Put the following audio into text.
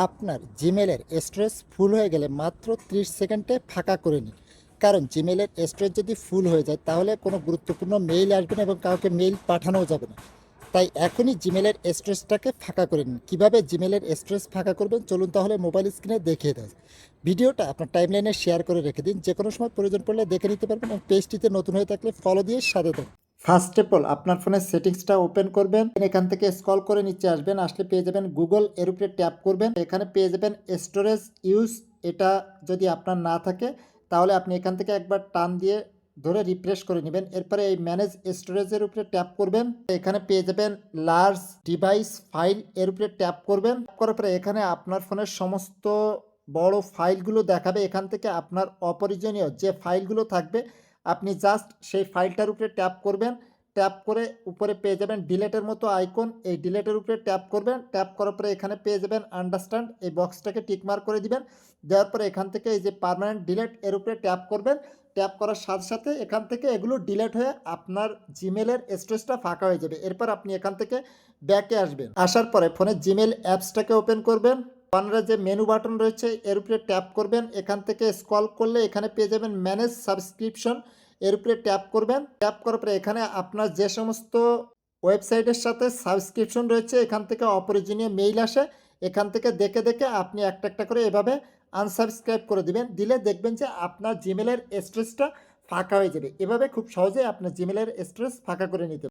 আপনার জিমেলের storage full হয়ে গেলে মাত্র 30 সেকেন্ডে ফাঁকা করে নিন। কারণ জিমেলের স্টোরেজ যদি ফুল হয়ে যায় তাহলে কোনো গুরুত্বপূর্ণ মেইল আসবে না এবং কাউকে মেইল পাঠানোও যাবে না। তাই এখনই জিমেলের স্টোরেজটাকে ফাঁকা করে নিন। কীভাবে জিমেলের স্টোরেজ ফাঁকা করবেন চলুন তাহলে মোবাইল স্ক্রিনে দেখিয়ে দেয়। ভিডিওটা আপনার টাইমলাইনে শেয়ার করে রেখে দিন, যে কোনো সময় প্রয়োজন পড়লে দেখে নিতে পারবেন এবং পেজটিতে নতুন হয়ে থাকলে ফলো দিয়ে সাথে থাকুন। ফার্স্ট অফ অল আপনার ফোনের সেটিংসটা ওপেন করবেন, এখান থেকে স্ক্রল করে নিচে আসবেন, আসলে পেয়ে যাবেন গুগল, এর উপরে ট্যাপ করবেন, এখানে পেয়ে যাবেন স্টোরেজ ইউজ। এটা যদি আপনার না থাকে তাহলে আপনি এখান থেকে একবার টান দিয়ে ধরে রিফ্রেশ করে নেবেন। এরপরে এই ম্যানেজ স্টোরেজের উপরে ট্যাপ করবেন, এখানে পেয়ে যাবেন লার্জ ডিভাইস ফাইল, এর উপরে ট্যাপ করবেন। করার পরে এখানে আপনার ফোনের সমস্ত বড় ফাইলগুলো দেখাবে। এখান থেকে আপনার অপ্রয়োজনীয় যে ফাইলগুলো থাকবে আপনি জাস্ট সেই ফাইলটার উপরে ট্যাপ করবেন। ট্যাপ করে উপরে পেয়ে যাবেন ডিলেটের মতো আইকন, এই ডিলেটের উপরে ট্যাপ করবেন। ট্যাপ করার পরে এখানে পেয়ে যাবেন আন্ডারস্ট্যান্ড, এই বক্সটাকে টিকমার্ক করে দিবেন। দেওয়ার পরে এখান থেকে এই যে পার্মানেন্ট ডিলেট, এর উপরে ট্যাপ করবেন। ট্যাপ করার সাথে সাথে এখান থেকে এগুলো ডিলেট হয়ে আপনার জিমেলের স্টোরেজটা ফাঁকা হয়ে যাবে। এরপর আপনি এখান থেকে ব্যাকে আসবেন, আসার পরে ফোনে জিমেল অ্যাপসটাকে ওপেন করবেন। কর্নারে যে মেনু বাটন রয়েছে এর উপরে ট্যাপ করবেন, এখান থেকে স্ক্রল করলে এখানে পেয়ে যাবেন ম্যানেজ সাবস্ক্রিপশন, এর উপরে ট্যাপ করবেন। ট্যাপ করার পরে এখানে আপনার যে সমস্ত ওয়েবসাইটের সাথে সাবস্ক্রিপশন রয়েছে এখান থেকে অপ্রয়োজনীয় মেইল আসে, এখান থেকে দেখে দেখে আপনি একটা একটা করে এভাবে আনসাবস্ক্রাইব করে দিবেন। দিলে দেখবেন যে আপনার জিমেলের স্টোরেজটা ফাঁকা হয়ে যাবে। এভাবে খুব সহজেই আপনার জিমেলের স্টোরেজ ফাঁকা করে নিতে